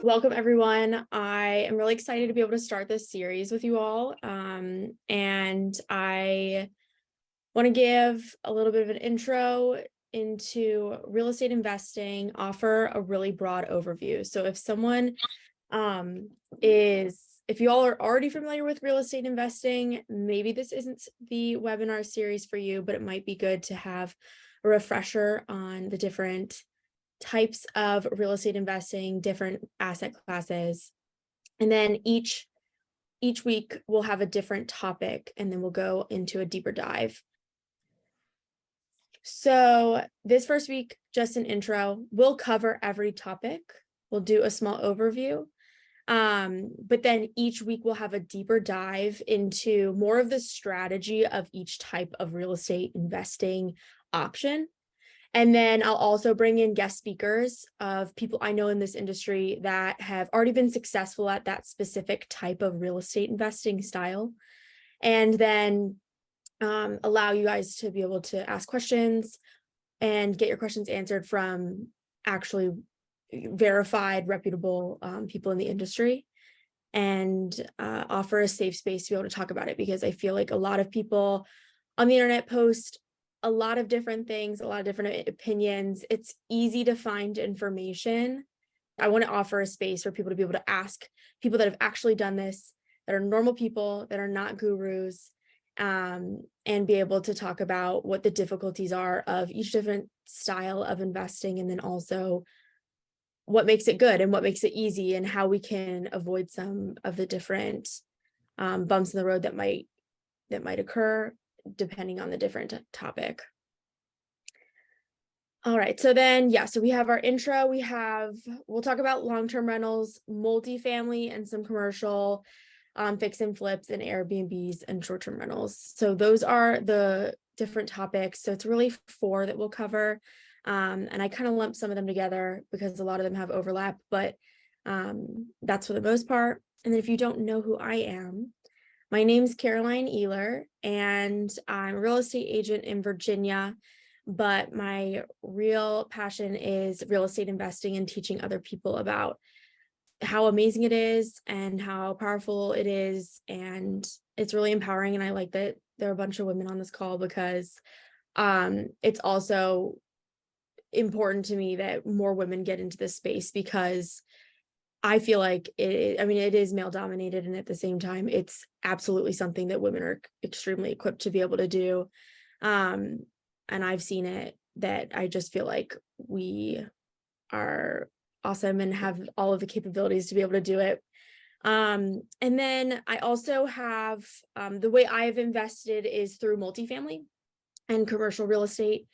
Welcome, everyone. I am really excited to be able to start this series with you all. And I want to give a little bit of an intro into real estate investing, offer a really broad overview. So if someone if you all are already familiar with real estate investing, maybe this isn't the webinar series for you, but it might be good to have a refresher on the different types of real estate investing, different asset classes. And then each week we'll have a different topic, and then we'll go into a deeper dive. So this first week, just an intro. We'll cover every topic. We'll do a small overview. But then each week we'll have a deeper dive into more of the strategy of each type of real estate investing option. And then I'll also bring in guest speakers of people I know in this industry that have already been successful at that specific type of real estate investing style. And then allow you guys to be able to ask questions and get your questions answered from actually verified, reputable people in the industry, and offer a safe space to be able to talk about it, because I feel like a lot of people on the internet post a lot of different things, a lot of different opinions. It's easy to find information. I want to offer a space for people to be able to ask people that have actually done this, that are normal people, that are not gurus, and be able to talk about what the difficulties are of each different style of investing, and then also what makes it good and what makes it easy, and how we can avoid some of the different bumps in the road that might occur depending on the different topic. All right, so then, so we have our intro. We'll talk about long-term rentals, multifamily, and some commercial, fix and flips, and Airbnbs and short-term rentals. So those are the different topics. So it's really 4 that we'll cover. And I kind of lumped some of them together because a lot of them have overlap, but that's for the most part. And then if you don't know who I am, my name's Caroline Ehler, and I'm a real estate agent in Virginia, but my real passion is real estate investing and teaching other people about how amazing it is and how powerful it is. And it's really empowering. And I like that there are a bunch of women on this call, because it's also important to me that more women get into this space, because I feel like it is male dominated, and at the same time, it's absolutely something that women are extremely equipped to be able to do. And I've seen it, that I just feel like we are awesome and have all of the capabilities to be able to do it. And then I also have, the way I've invested is through multifamily and commercial real estate.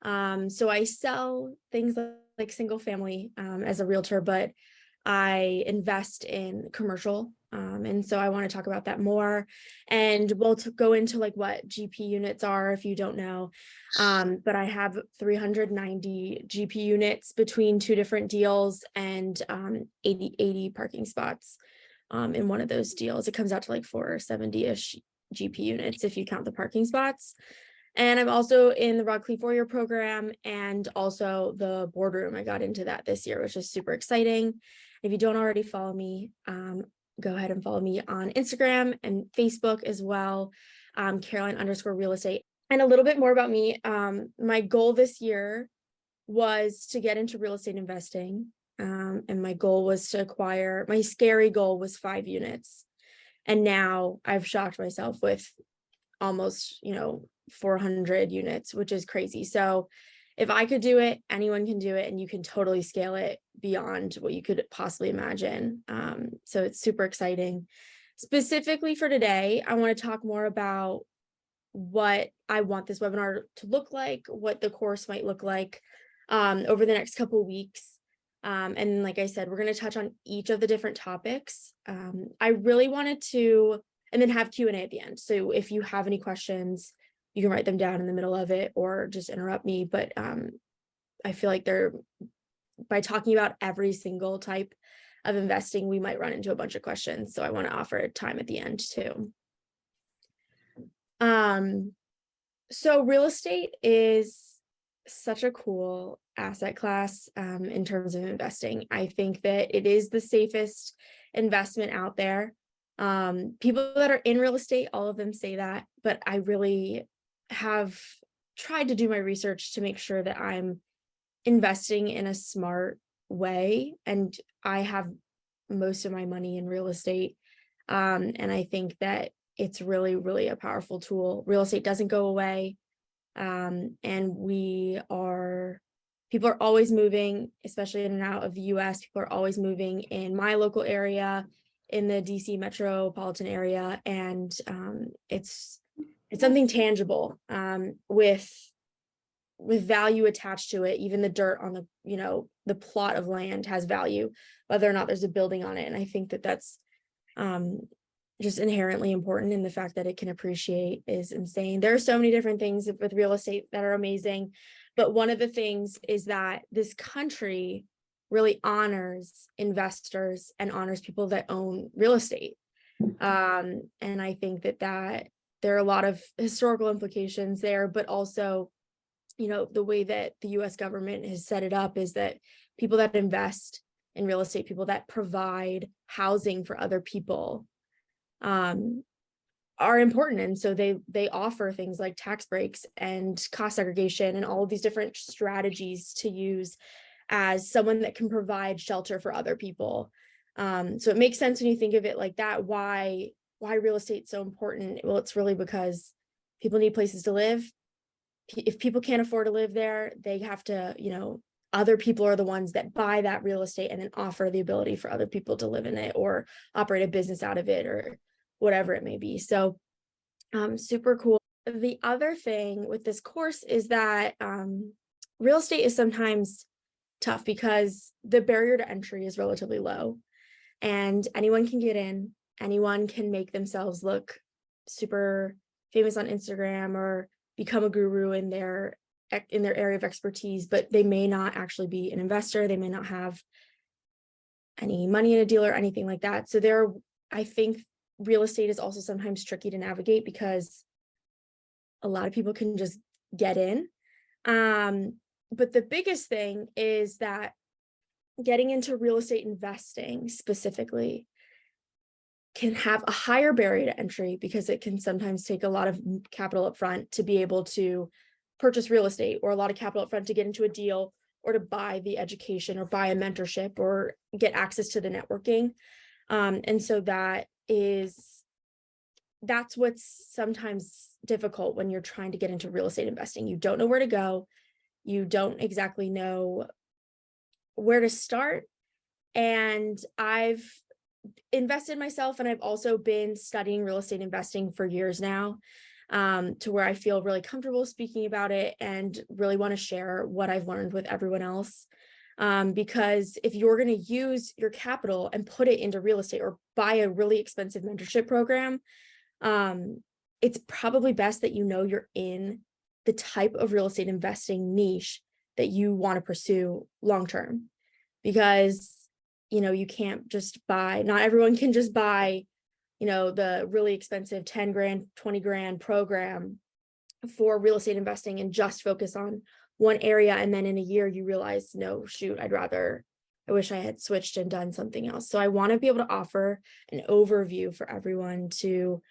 So I sell things like single family as a realtor, but I invest in commercial. And so I want to talk about that more. And we'll go into like what GP units are, if you don't know. But I have 390 GP units between 2 different deals, and 80 parking spots in one of those deals. It comes out to like 470-ish GP units if you count the parking spots. And I'm also in the Rod Cleve 4-year program, and also the boardroom. I got into that this year, which is super exciting. If you don't already follow me, go ahead and follow me on Instagram and Facebook as well, Caroline_real estate. And a little bit more about me. My goal this year was to get into real estate investing. And my goal was to acquire, my scary goal was 5 units. And now I've shocked myself with almost, 400 units, which is crazy. So if I could do it, anyone can do it, and you can totally scale it beyond what you could possibly imagine. So it's super exciting. Specifically for today, I want to talk more about what I want this webinar to look like, what the course might look like over the next couple of weeks. And like I said, we're going to touch on each of the different topics. I really wanted to, and then have Q&A at the end. So if you have any questions, you can write them down in the middle of it or just interrupt me. But I feel like by talking about every single type of investing, we might run into a bunch of questions. So I want to offer time at the end too. So real estate is such a cool asset class in terms of investing. I think that it is the safest investment out there. People that are in real estate, all of them say that, but I really have tried to do my research to make sure that I'm investing in a smart way. And I have most of my money in real estate. And I think that it's really, really a powerful tool. Real estate doesn't go away. And people are always moving, especially in and out of the US. People are always moving in my local area, in the DC metropolitan area. And it's something tangible with value attached to it. Even the dirt on the plot of land has value, whether or not there's a building on it. And I think that that's just inherently important, and the fact that it can appreciate is insane. There are so many different things with real estate that are amazing, but one of the things is that this country really honors investors and honors people that own real estate. And I think that there are a lot of historical implications there, but also, the way that the US government has set it up is that people that invest in real estate, people that provide housing for other people, are important. And so they offer things like tax breaks and cost segregation and all of these different strategies to use as someone that can provide shelter for other people. So it makes sense when you think of it like that. Why real estate is so important? Well, it's really because people need places to live. If people can't afford to live there, they have to, other people are the ones that buy that real estate and then offer the ability for other people to live in it or operate a business out of it or whatever it may be. So super cool. The other thing with this course is that real estate is sometimes tough because the barrier to entry is relatively low and anyone can get in. Anyone can make themselves look super famous on Instagram or become a guru in their area of expertise, but they may not actually be an investor. They may not have any money in a deal or anything like that. So I think real estate is also sometimes tricky to navigate because a lot of people can just get in. But the biggest thing is that getting into real estate investing specifically can have a higher barrier to entry because it can sometimes take a lot of capital up front to be able to purchase real estate, or a lot of capital up front to get into a deal or to buy the education or buy a mentorship or get access to the networking. And so that's what's sometimes difficult when you're trying to get into real estate investing. You don't know where to go. You don't exactly know where to start. And I've invested myself, and I've also been studying real estate investing for years now, to where I feel really comfortable speaking about it and really want to share what I've learned with everyone else. Because if you're going to use your capital and put it into real estate or buy a really expensive mentorship program, it's probably best that you're in the type of real estate investing niche that you want to pursue long term, because you can't just not everyone can just buy the really expensive 10 grand, 20 grand program for real estate investing and just focus on one area. And then in a year you realize, no, shoot, I wish I had switched and done something else. So I want to be able to offer an overview for everyone to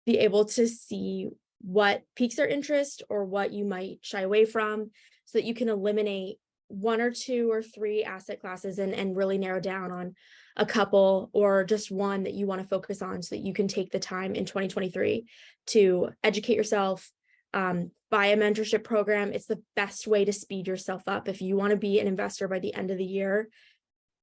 be able to see what piques their interest or what you might shy away from, so that you can eliminate one or two or three asset classes and really narrow down on a couple or just one that you want to focus on, so that you can take the time in 2023 to educate yourself, buy a mentorship program. It's the best way to speed yourself up. If you want to be an investor by the end of the year,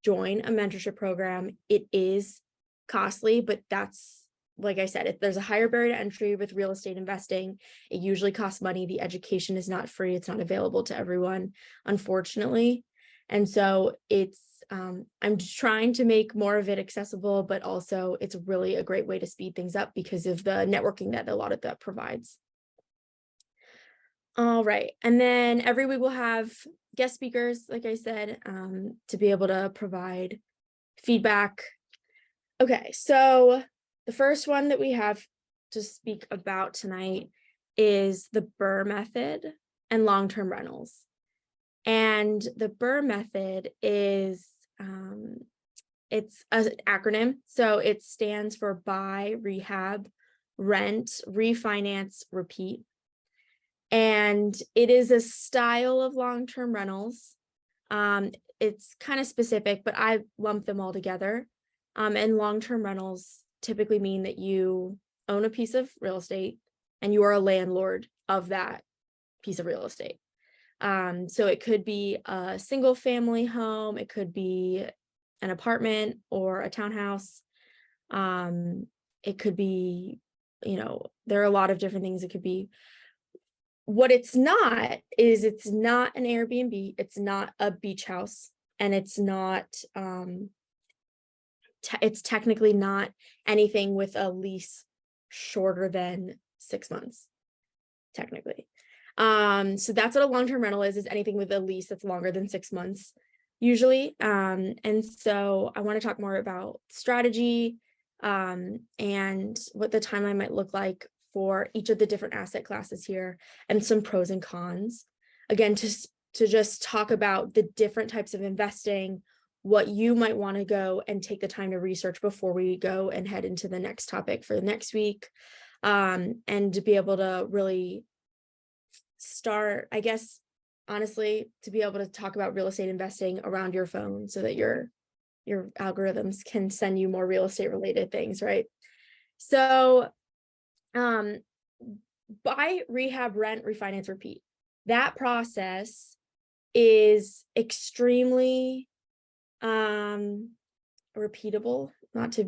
join a mentorship program. It is costly, but that's, like I said, if there's a higher barrier to entry with real estate investing, it usually costs money. The education is not free. It's not available to everyone, unfortunately. And so I'm just trying to make more of it accessible, but also it's really a great way to speed things up because of the networking that a lot of that provides. All right. And then every week we'll have guest speakers, like I said, to be able to provide feedback. Okay, so the first one that we have to speak about tonight is the BRRRR method. and long-term rentals. And the BRRRR method is, it's an acronym. So it stands for buy, rehab, rent, refinance, repeat. And it is a style of long-term rentals. It's kind of specific, but I lump them all together. And long-term rentals typically mean that you own a piece of real estate and you are a landlord of that piece of real estate. So it could be a single family home, it could be an apartment or a townhouse. It could be, there are a lot of different things it could be. What it's not is it's not an Airbnb, it's not a beach house, and it's not, it's technically not anything with a lease shorter than 6 months, technically. So that's what a long-term rental is anything with a lease that's longer than 6 months, usually. And so I want to talk more about strategy, and what the timeline might look like for each of the different asset classes here, and some pros and cons. Again, to just talk about the different types of investing, what you might want to go and take the time to research before we go and head into the next topic for the next week, and to be able to really start, I guess, honestly, to be able to talk about real estate investing around your phone so that your algorithms can send you more real estate related things, right? So buy, rehab, rent, refinance, repeat. That process is extremely repeatable, not to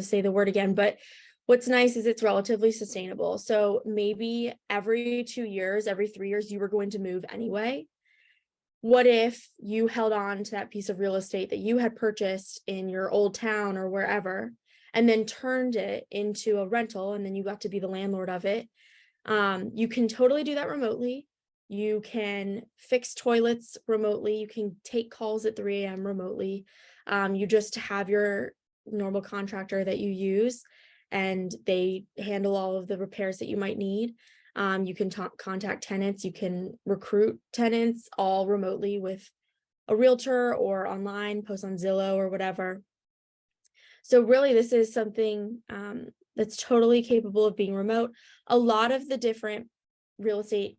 say the word again, but what's nice is it's relatively sustainable. So maybe every 2 years, every 3 years, you were going to move anyway. What if you held on to that piece of real estate that you had purchased in your old town or wherever, and then turned it into a rental, and then you got to be the landlord of it? You can totally do that remotely. You can fix toilets remotely. You can take calls at 3 a.m. remotely. You just have your normal contractor that you use, and they handle all of the repairs that you might need. You can contact tenants. You can recruit tenants all remotely with a realtor or online, post on Zillow or whatever. So really, this is something that's totally capable of being remote. A lot of the different real estate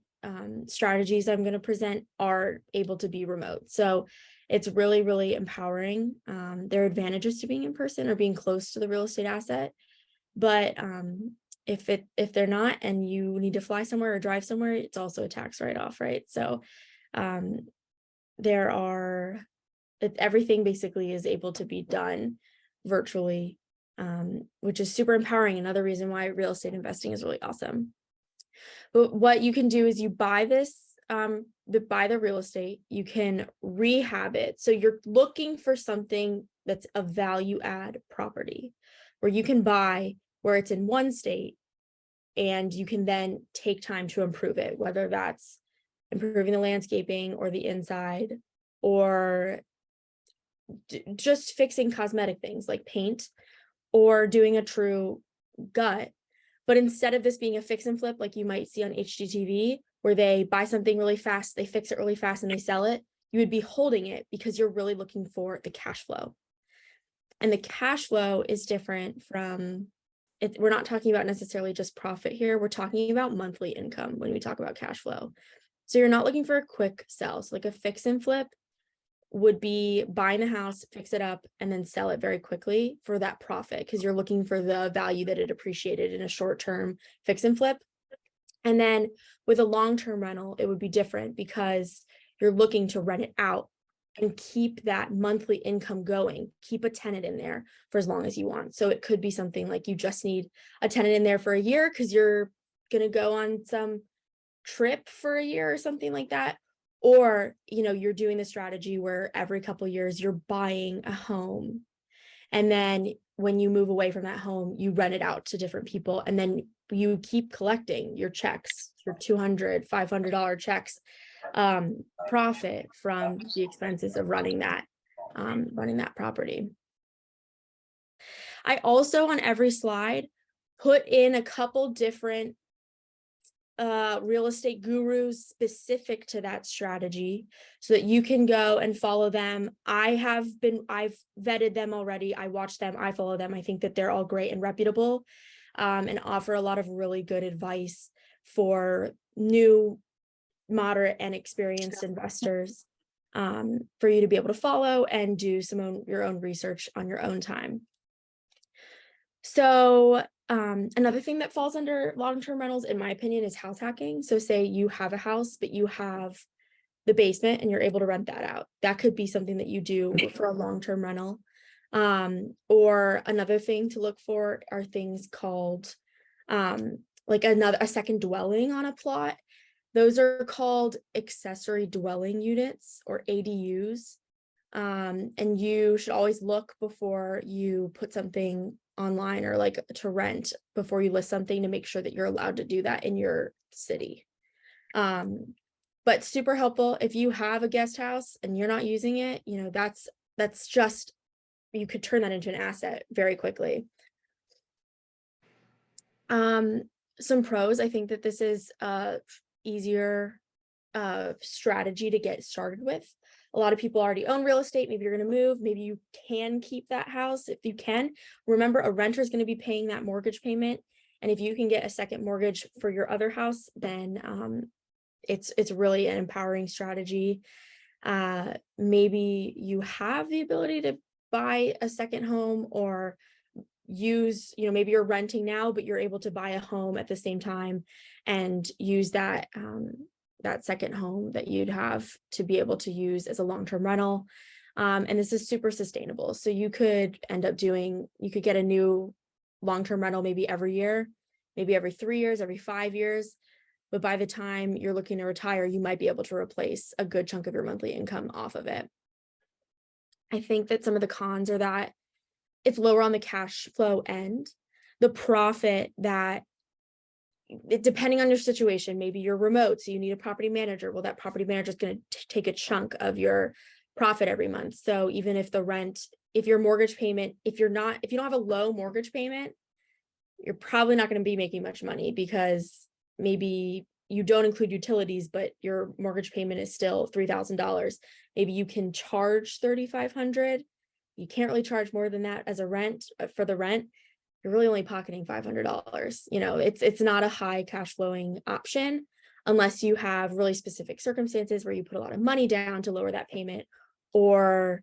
strategies I'm going to present are able to be remote. So it's really, really empowering. There are advantages to being in person or being close to the real estate asset. But if they're not, and you need to fly somewhere or drive somewhere, it's also a tax write-off, right? So everything basically is able to be done virtually, which is super empowering. Another reason why real estate investing is really awesome. But what you can do is you buy buy the real estate, you can rehab it. So you're looking for something that's a value add property where you can buy where it's in one state, and you can then take time to improve it, whether that's improving the landscaping or the inside, or just fixing cosmetic things like paint, or doing a true gut. But instead of this being a fix and flip like you might see on HGTV, where they buy something really fast, they fix it really fast, and they sell it, you would be holding it because you're really looking for the cash flow. And the cash flow is different from it. We're not talking about necessarily just profit here. We're talking about monthly income when we talk about cash flow. So you're not looking for a quick sell. So like a fix and flip would be buying the house, fix it up, and then sell it very quickly for that profit, because you're looking for the value that it appreciated in a short-term fix and flip. And then with a long-term rental, it would be different because you're looking to rent it out and keep that monthly income going, keep a tenant in there for as long as you want. So it could be something like you just need a tenant in there for a year because you're going to go on some trip for a year or something like that. Or, you're doing the strategy where every couple of years you're buying a home, and then when you move away from that home, you rent it out to different people, and then you keep collecting your checks, your $200, $500 checks, profit from the expenses of running that property. I also, on every slide, put in a couple different real estate gurus specific to that strategy so that you can go and follow them. I've vetted them already. I watch them, I follow them. I think that they're all great and reputable, and offer a lot of really good advice for new, moderate, and experienced investors, for you to be able to follow and do your own research on your own time. So another thing that falls under long-term rentals, in my opinion, is house hacking. So say you have a house, but you have the basement and you're able to rent that out. That could be something that you do for a long-term rental. Or another thing to look for are things called like a second dwelling on a plot. Those are called accessory dwelling units, or ADUs. And you should always look before you put something online or like to rent, before you list something, to make sure that you're allowed to do that in your city. But super helpful if you have a guest house and you're not using it, you know, that's just, you could turn that into an asset very quickly. Some pros, I think that this is a easier strategy to get started with. A lot of people already own real estate. Maybe you're going to move. Maybe you can keep that house if you can. Remember, a renter is going to be paying that mortgage payment. And if you can get a second mortgage for your other house, then it's really an empowering strategy. Maybe you have the ability to buy a second home, or use, you know, maybe you're renting now, but you're able to buy a home at the same time and use that that second home that you'd have to be able to use as a long-term rental. And this is super sustainable. So you could end up you could get a new long-term rental maybe every year, maybe every 3 years, every 5 years. But by the time you're looking to retire, you might be able to replace a good chunk of your monthly income off of it. I think that some of the cons are that it's lower on the cash flow end. The profit that, depending on your situation, maybe you're remote, so you need a property manager. Well, that property manager is going to take a chunk of your profit every month. So even if if your mortgage payment, if you don't have a low mortgage payment, you're probably not going to be making much money, because maybe you don't include utilities, but your mortgage payment is still $3,000. Maybe you can charge $3,500. You can't really charge more than that as a rent. For the rent, you're really only pocketing $500. You know, it's not a high cash flowing option unless you have really specific circumstances where you put a lot of money down to lower that payment, or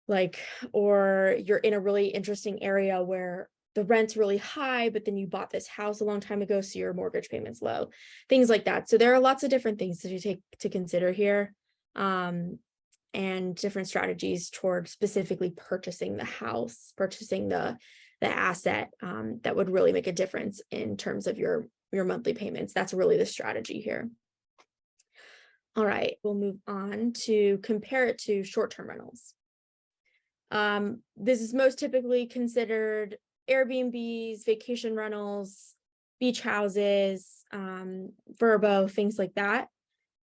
you're in a really interesting area where the rent's really high, but then you bought this house a long time ago, so your mortgage payment's low, things like that. So there are lots of different things that you take to consider here, and different strategies toward specifically purchasing the house, purchasing the asset, that would really make a difference in terms of your monthly payments. That's really the strategy here. All right, we'll move on to compare it to short-term rentals. This is most typically considered Airbnbs, vacation rentals, beach houses, VRBO, things like that.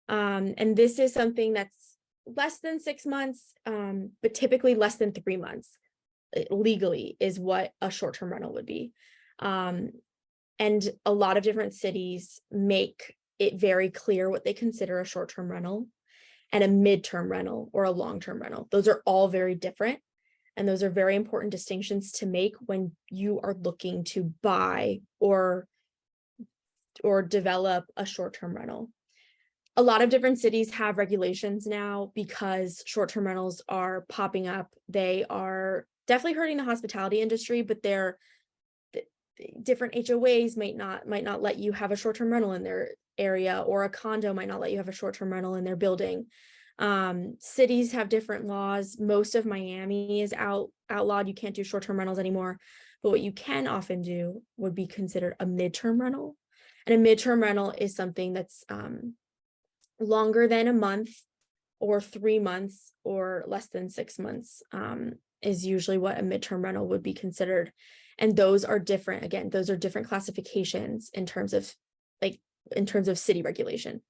And this is something that's less than 6 months, but typically less than 3 months legally is what a short-term rental would be. And a lot of different cities make it very clear what they consider a short-term rental and a mid-term rental or a long-term rental. Those are all very different. And those are very important distinctions to make when you are looking to buy or develop a short-term rental. A lot of different cities have regulations now because short-term rentals are popping up. They are definitely hurting the hospitality industry, but they're different HOAs might not let you have a short-term rental in their area, or a condo might not let you have a short-term rental in their building. Cities have different laws. Most of Miami is outlawed. You can't do short-term rentals anymore. But what you can often do would be considered a midterm rental. And a midterm rental is something that's longer than a month, or 3 months, or less than 6 months, is usually what a midterm rental would be considered. And those are different. Again, those are different classifications in terms of city regulation.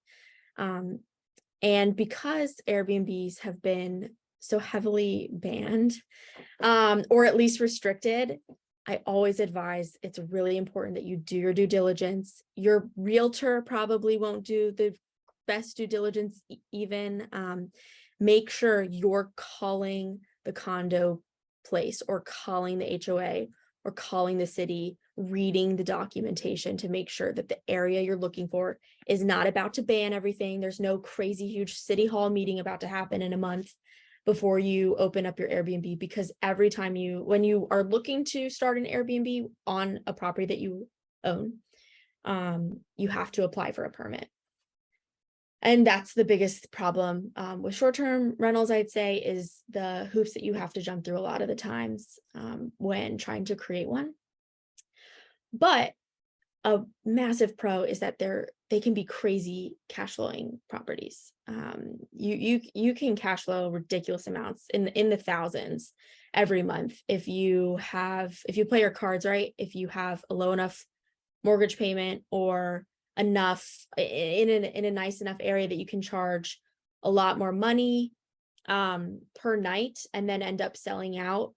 And because Airbnbs have been so heavily banned, or at least restricted, I always advise it's really important that you do your due diligence. Your realtor probably won't do the best due diligence even. Make sure you're calling the condo place or calling the HOA or calling the city, reading the documentation to make sure that the area you're looking for is not about to ban everything. There's no crazy huge city hall meeting about to happen in a month before you open up your Airbnb, because every time when you are looking to start an Airbnb on a property that you own, you have to apply for a permit. And that's the biggest problem with short-term rentals, I'd say, is the hoops that you have to jump through a lot of the times when trying to create one. But a massive pro is that they can be crazy cash flowing properties. You can cash flow ridiculous amounts in the thousands every month if you play your cards right, if you have a low enough mortgage payment or enough in a nice enough area that you can charge a lot more money per night and then end up selling out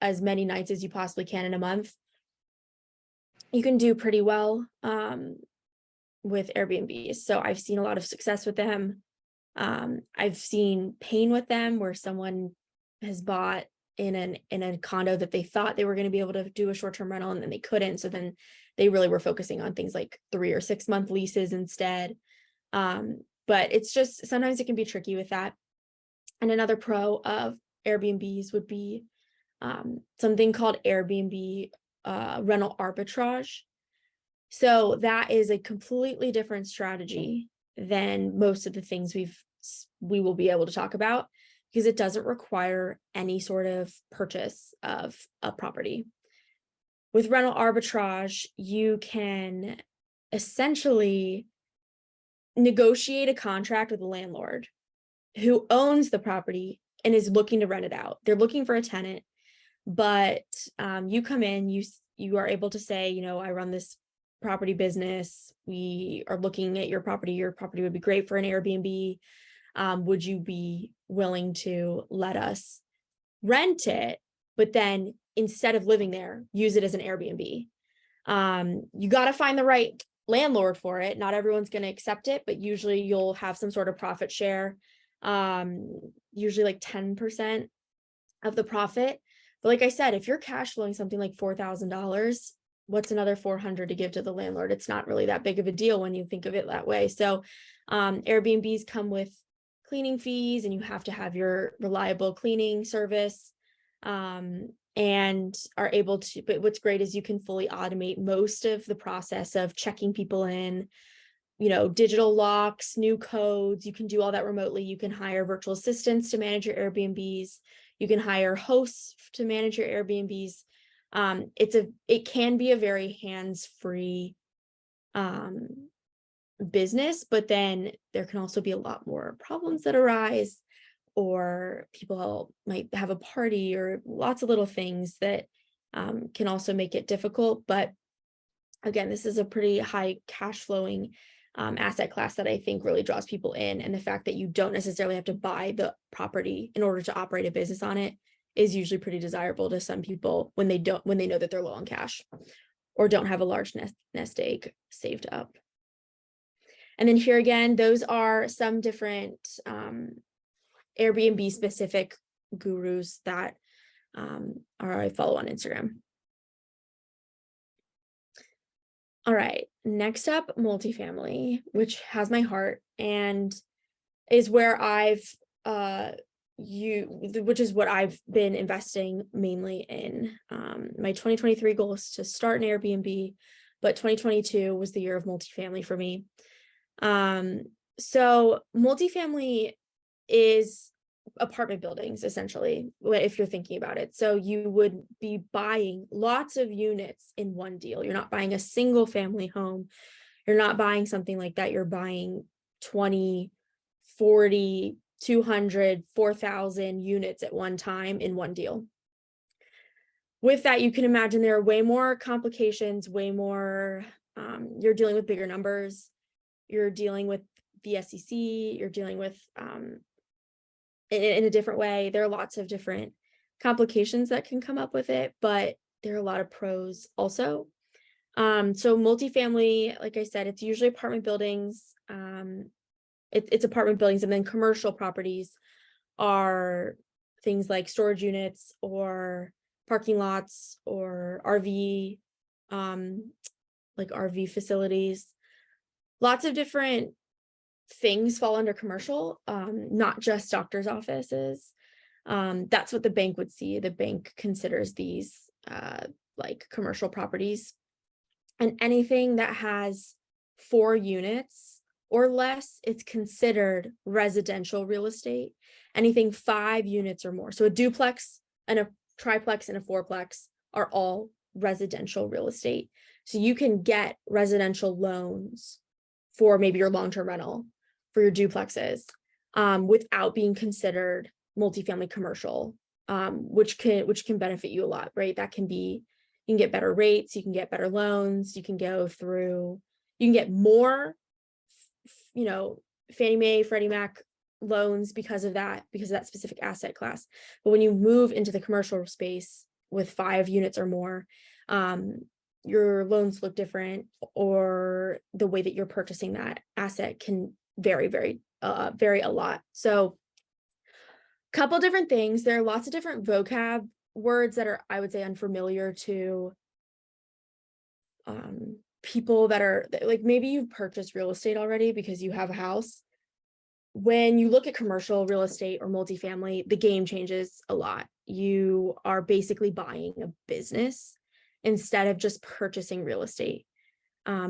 as many nights as you possibly can in a month. You can do pretty well with Airbnbs. So I've seen a lot of success with them. I've seen pain with them where someone has bought in a condo that they thought they were going to be able to do a short-term rental and then they couldn't. So then they really were focusing on things like 3 or 6 month leases instead. But it's just sometimes it can be tricky with that. And another pro of Airbnbs would be something called Airbnb rental arbitrage. So that is a completely different strategy than most of the things we will be able to talk about, because it doesn't require any sort of purchase of a property. With rental arbitrage, you can essentially negotiate a contract with a landlord who owns the property and is looking to rent it out. They're looking for a tenant, but you come in, you are able to say, you know, I run this property business. We are looking at your property. Your property would be great for an Airbnb. Would you be willing to let us rent it, but then instead of living there, use it as an Airbnb? You got to find the right landlord for it. Not everyone's going to accept it, but usually you'll have some sort of profit share, usually like 10% of the profit. But like I said, if you're cash flowing something like $4,000, what's another $400 to give to the landlord? It's not really that big of a deal when you think of it that way. So Airbnbs come with cleaning fees, and you have to have your reliable cleaning service and are able to, but what's great is you can fully automate most of the process of checking people in, you know, digital locks, new codes. You can do all that remotely. You can hire virtual assistants to manage your Airbnbs. You can hire hosts to manage your Airbnbs. It can be a very hands-free business, but then there can also be a lot more problems that arise, or people might have a party or lots of little things that can also make it difficult. But again, this is a pretty high cash flowing asset class that I think really draws people in. And the fact that you don't necessarily have to buy the property in order to operate a business on it is usually pretty desirable to some people when they know that they're low on cash or don't have a large nest egg saved up. And then here again, those are some different Airbnb specific gurus that I follow on Instagram. All right, next up, multifamily, which has my heart and is where which is what I've been investing mainly in. My 2023 goal is to start an Airbnb, but 2022 was the year of multifamily for me. So multifamily is apartment buildings, essentially, if you're thinking about it. So you would be buying lots of units in one deal. You're not buying a single family home. You're not buying something like that. You're buying 20, 40, 200, 4,000 units at one time in one deal. With that, you can imagine there are way more complications, way more, you're dealing with bigger numbers. You're dealing with the SEC, you're dealing with in a different way. There are lots of different complications that can come up with it, but there are a lot of pros also. So multifamily, like I said, it's usually apartment buildings. It's apartment buildings, and then commercial properties are things like storage units or parking lots or RV, like RV facilities. Lots of different things fall under commercial, not just doctor's offices. That's what the bank would see. The bank considers these like commercial properties, and anything that has 4 units or less, it's considered residential real estate. Anything 5 units or more, so a duplex and a triplex and a fourplex are all residential real estate. So you can get residential loans for maybe your long-term rental for your duplexes, without being considered multifamily commercial, which can benefit you a lot, right? That can be, you can get better rates, you can get better loans, you can get more, Fannie Mae, Freddie Mac loans because of that specific asset class. But when you move into the commercial space with 5 units or more, your loans look different, or the way that you're purchasing that asset can vary a lot. So couple different things. There are lots of different vocab words that are, I would say, unfamiliar to people that are like, maybe you've purchased real estate already because you have a house. When you look at commercial real estate or multifamily, the game changes a lot. You are basically buying a business instead of just purchasing real estate.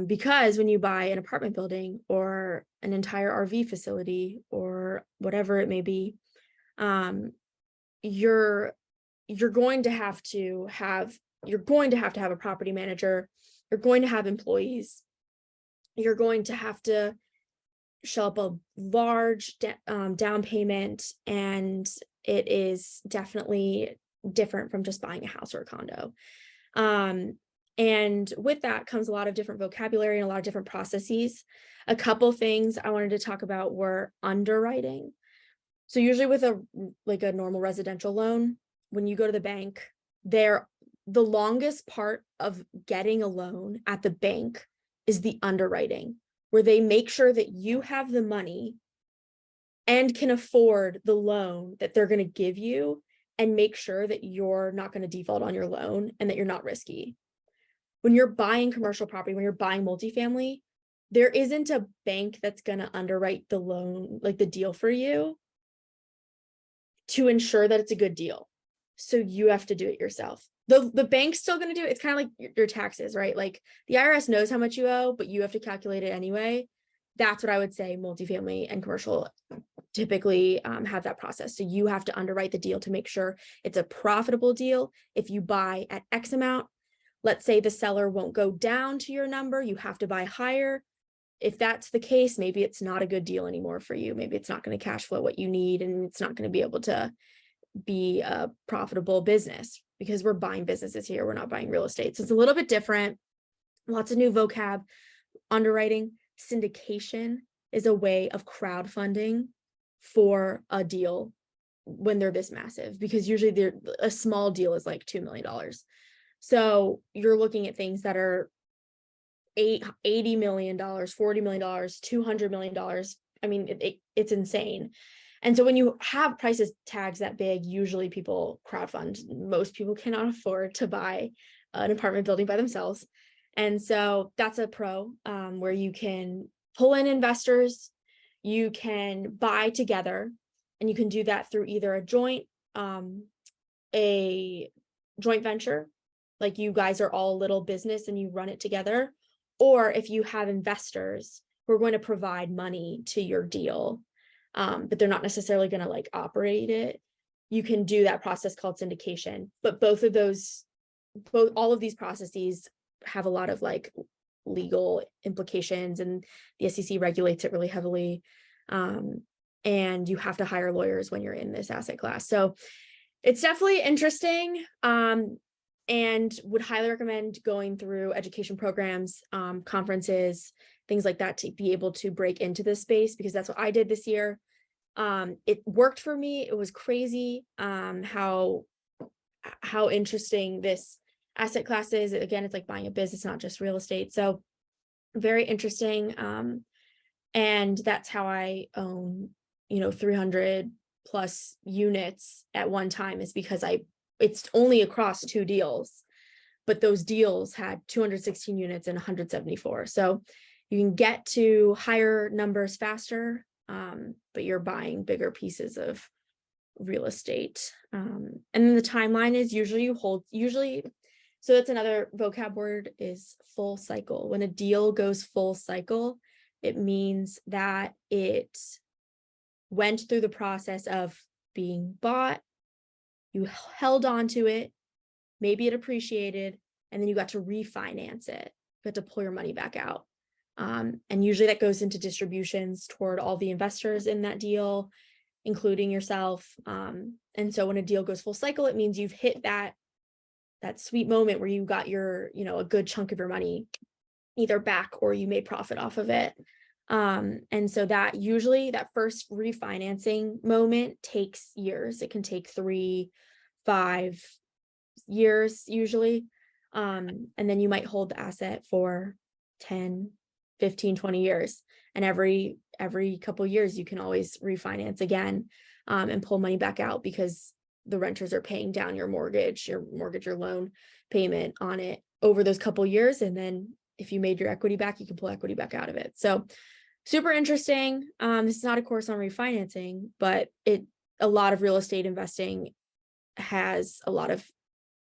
Because when you buy an apartment building or an entire RV facility or whatever it may be, you're going to have to have a property manager. You're going to have employees. You're going to have to show up a large down payment, and it is definitely different from just buying a house or a condo. And with that comes a lot of different vocabulary and a lot of different processes. A couple things I wanted to talk about were underwriting. So usually with a normal residential loan, when you go to the bank, the longest part of getting a loan at the bank is the underwriting, where they make sure that you have the money and can afford the loan that they're going to give you, and make sure that you're not going to default on your loan and that you're not risky. When you're buying commercial property, when you're buying multifamily, there isn't a bank that's going to underwrite the loan, like the deal for you, to ensure that it's a good deal. So you have to do it yourself. The bank's still going to do it. It's kind of like your taxes, right? Like the IRS knows how much you owe, but you have to calculate it anyway. That's what I would say multifamily and commercial typically have that process. So you have to underwrite the deal to make sure it's a profitable deal. If you buy at X amount, let's say the seller won't go down to your number, you have to buy higher. If that's the case, maybe it's not a good deal anymore for you. Maybe it's not going to cash flow what you need, and it's not going to be able to be a profitable business, because we're buying businesses here. We're not buying real estate. So it's a little bit different. Lots of new vocab. Underwriting. Syndication is a way of crowdfunding for a deal when they're this massive, because usually a small deal is like $2 million. So you're looking at things that are $80 million, $40 million, $200 million. I mean, it's insane. And so when you have prices tags that big, usually people crowdfund. Most people cannot afford to buy an apartment building by themselves. And so that's a pro, where you can pull in investors, you can buy together, and you can do that through either a joint venture, like you guys are all a little business and you run it together, or if you have investors who are going to provide money to your deal, but they're not necessarily going to like operate it, you can do that process called syndication. But all of these processes have a lot of like legal implications, and the SEC regulates it really heavily. And you have to hire lawyers when you're in this asset class. So it's definitely interesting, and would highly recommend going through education programs, conferences, things like that, to be able to break into this space, because that's what I did this year. It worked for me. It was crazy how interesting this asset classes. Again, it's like buying a business, not just real estate. So very interesting. And that's how I own, 300 plus units at one time, is because it's only across 2 deals, but those deals had 216 units and 174. So you can get to higher numbers faster, but you're buying bigger pieces of real estate. And then the timeline is usually, so that's another vocab word, is full cycle. When a deal goes full cycle, it means that it went through the process of being bought, you held on to it, maybe it appreciated, and then you got to refinance it. You got to pull your money back out. And usually that goes into distributions toward all the investors in that deal, including yourself. And so when a deal goes full cycle, it means you've hit that sweet moment where you got your, a good chunk of your money either back or you made profit off of it. And so that usually that first refinancing moment takes years. It can take 3-5 years usually. And then you might hold the asset for 10, 15, 20 years. And every couple of years, you can always refinance again, and pull money back out, because the renters are paying down your loan payment on it over those couple of years. And then if you made your equity back, you can pull equity back out of it. So super interesting. This is not a course on refinancing, but a lot of real estate investing has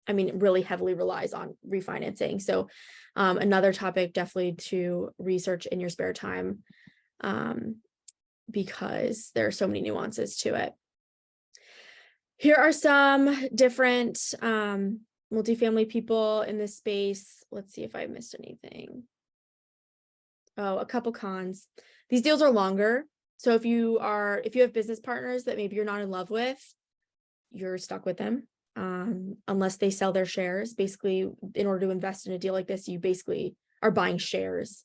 really heavily relies on refinancing. So another topic definitely to research in your spare time, because there are so many nuances to it. Here are some different multifamily people in this space. Let's see if I missed anything. Oh, a couple cons. These deals are longer. So if you have business partners that maybe you're not in love with, you're stuck with them. Unless they sell their shares. Basically, in order to invest in a deal like this, you basically are buying shares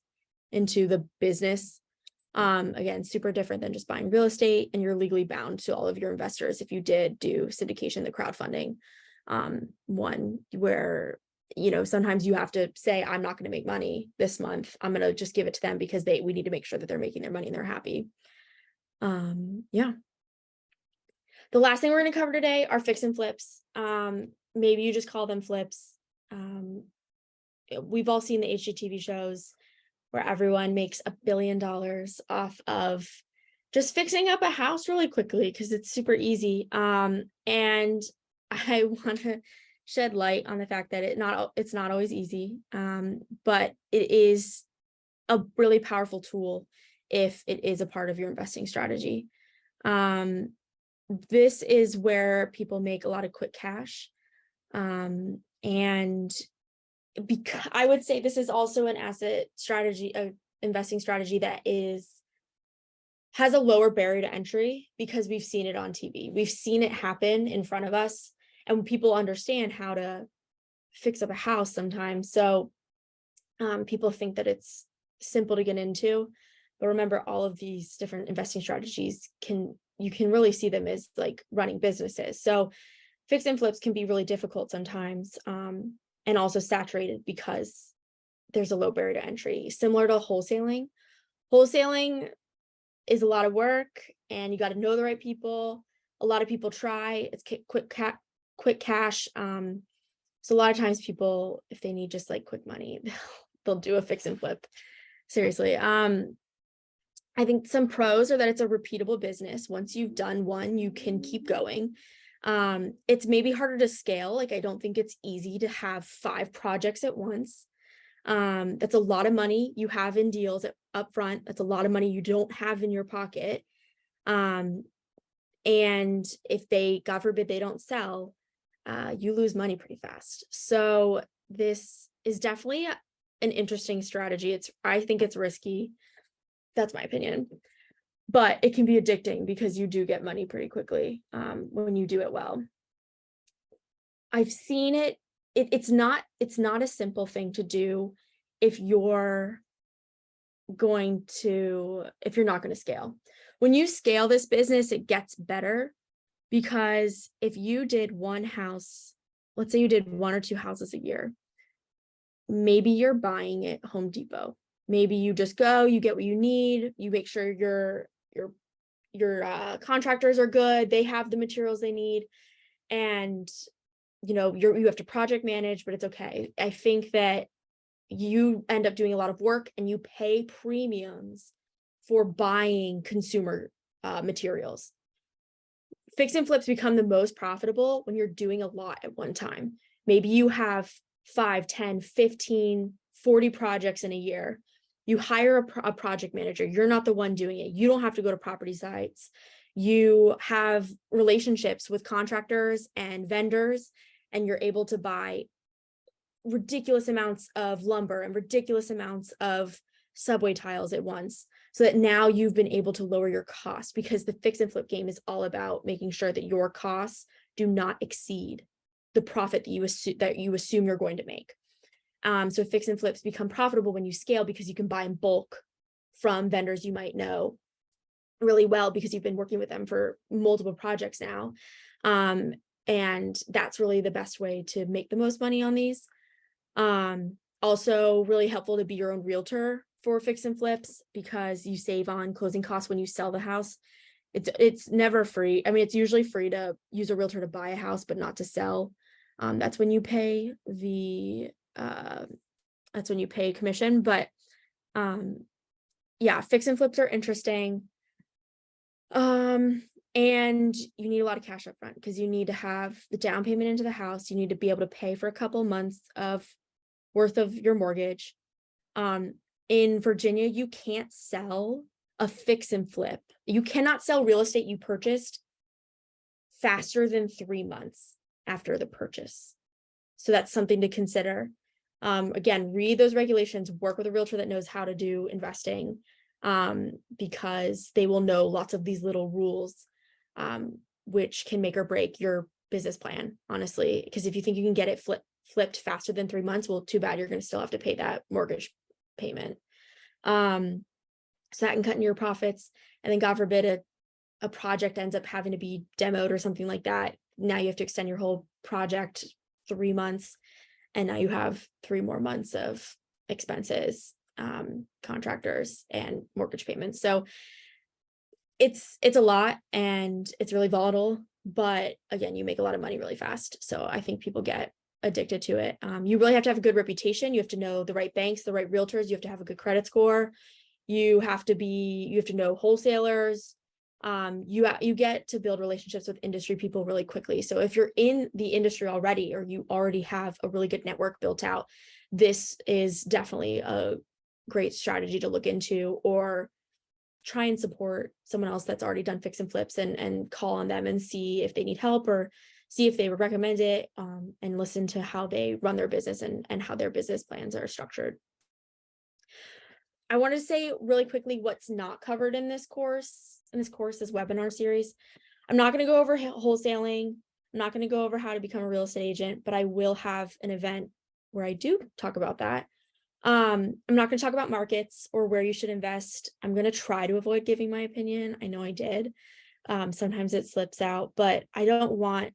into the business. Again, super different than just buying real estate, and you're legally bound to all of your investors if you did do syndication, the crowdfunding one, where sometimes you have to say, I'm not going to make money this month, I'm going to just give it to them because we need to make sure that they're making their money and they're happy. Yeah. The last thing we're going to cover today are fix and flips. Maybe you just call them flips. We've all seen the HGTV shows where everyone makes $1 billion off of just fixing up a house really quickly because it's super easy. And I want to shed light on the fact that it's not always easy, but it is a really powerful tool if it is a part of your investing strategy. This is where people make a lot of quick cash. And because I would say this is also an asset strategy, investing strategy that has a lower barrier to entry, because we've seen it on TV. We've seen it happen in front of us, and people understand how to fix up a house sometimes. So people think that it's simple to get into, but remember, all of these different investing strategies you can really see them as like running businesses. So fix and flips can be really difficult sometimes, and also saturated because there's a low barrier to entry. Similar to wholesaling. Wholesaling is a lot of work, and you got to know the right people. A lot of people try. It's quick cash. So a lot of times people, if they need just like quick money, they'll do a fix and flip. Seriously. I think some pros are that it's a repeatable business. Once you've done one, you can keep going. It's maybe harder to scale. Like, I don't think it's easy to have 5 projects at once. That's a lot of money you have in deals up front. That's a lot of money you don't have in your pocket. And if God forbid, they don't sell, you lose money pretty fast. So this is definitely an interesting strategy. I think it's risky. That's my opinion, but it can be addicting because you do get money pretty quickly when you do it well. I've seen it. It's not a simple thing to do if you're not going to scale. When you scale this business, it gets better, because if you did one house, let's say you did 1 or 2 houses a year, maybe you're buying at Home Depot. Maybe you just go, you get what you need, you make sure your contractors are good, they have the materials they need, and you have to project manage, but it's okay. I think that you end up doing a lot of work and you pay premiums for buying consumer materials. Fix and flips become the most profitable when you're doing a lot at one time. Maybe you have 5, 10, 15, 40 projects in a year. You hire a project manager. You're not the one doing it. You don't have to go to property sites. You have relationships with contractors and vendors, and you're able to buy ridiculous amounts of lumber and ridiculous amounts of subway tiles at once, so that now you've been able to lower your costs, because the fix and flip game is all about making sure that your costs do not exceed the profit that you assume you're going to make. So fix and flips become profitable when you scale, because you can buy in bulk from vendors you might know really well because you've been working with them for multiple projects now. And that's really the best way to make the most money on these. Also really helpful to be your own realtor for fix and flips, because you save on closing costs when you sell the house. It's never free. I mean, it's usually free to use a realtor to buy a house, but not to sell. That's when you pay commission. But yeah, fix and flips are interesting. And you need a lot of cash up front, because you need to have the down payment into the house. You need to be able to pay for a couple months of worth of your mortgage. In Virginia, you can't sell a fix and flip. You cannot sell real estate you purchased faster than 3 months after the purchase. So that's something to consider. Again, read those regulations, work with a realtor that knows how to do investing, because they will know lots of these little rules, which can make or break your business plan, honestly. Because if you think you can get it flipped faster than 3 months, well, too bad, you're going to still have to pay that mortgage payment. So that can cut into your profits. And then God forbid a project ends up having to be demoed or something like that. Now you have to extend your whole project 3 months, and now you have 3 more months of expenses, contractors, and mortgage payments. So it's a lot, and it's really volatile, but again, you make a lot of money really fast. So I think people get addicted to it. You really have to have a good reputation. You have to know the right banks, the right realtors. You have to have a good credit score. You have to know wholesalers. You get to build relationships with industry people really quickly. So if you're in the industry already, or you already have a really good network built out, this is definitely a great strategy to look into, or try and support someone else that's already done fix and flips, and call on them and see if they need help, or see if they would recommend it, and listen to how they run their business and how their business plans are structured. I want to say really quickly what's not covered in this this webinar series. I'm not going to go over wholesaling. I'm not going to go over how to become a real estate agent, but I will have an event where I do talk about that. I'm not going to talk about markets or where you should invest. I'm going to try to avoid giving my opinion. I know I did. Sometimes it slips out, but I don't want,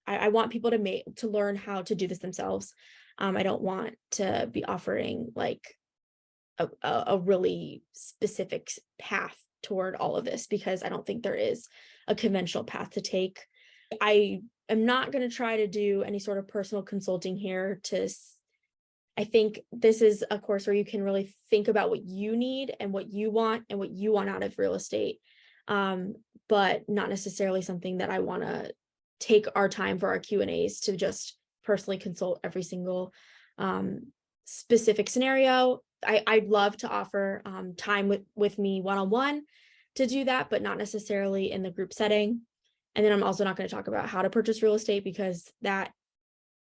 I want people to learn how to do this themselves. I don't want to be offering like a really specific path toward all of this, because I don't think there is a conventional path to take. I am not going to try to do any sort of personal consulting here. I think this is a course where you can really think about what you need and what you want out of real estate, but not necessarily something that I want to take our time for our Q&As to just personally consult every single specific scenario. I'd love to offer time with me one-on-one to do that, but not necessarily in the group setting. And then I'm also not going to talk about how to purchase real estate, because that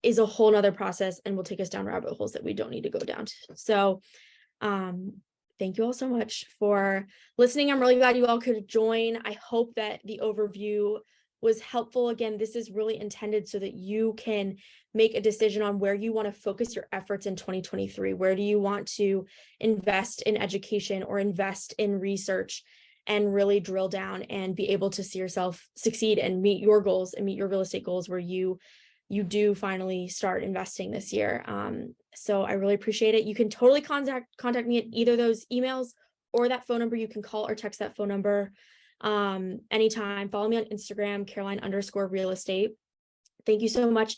is a whole nother process and will take us down rabbit holes that we don't need to go down to. So thank you all so much for listening. I'm really glad you all could join. I hope that the overview was helpful. Again, this is really intended so that you can make a decision on where you want to focus your efforts in 2023. Where do you want to invest in education or invest in research, and really drill down and be able to see yourself succeed and meet your goals and meet your real estate goals, where you you do finally start investing this year. So I really appreciate it. You can totally contact me at either of those emails or that phone number. You can call or text that phone number anytime. Follow me on Instagram, Caroline_real estate. Thank you so much.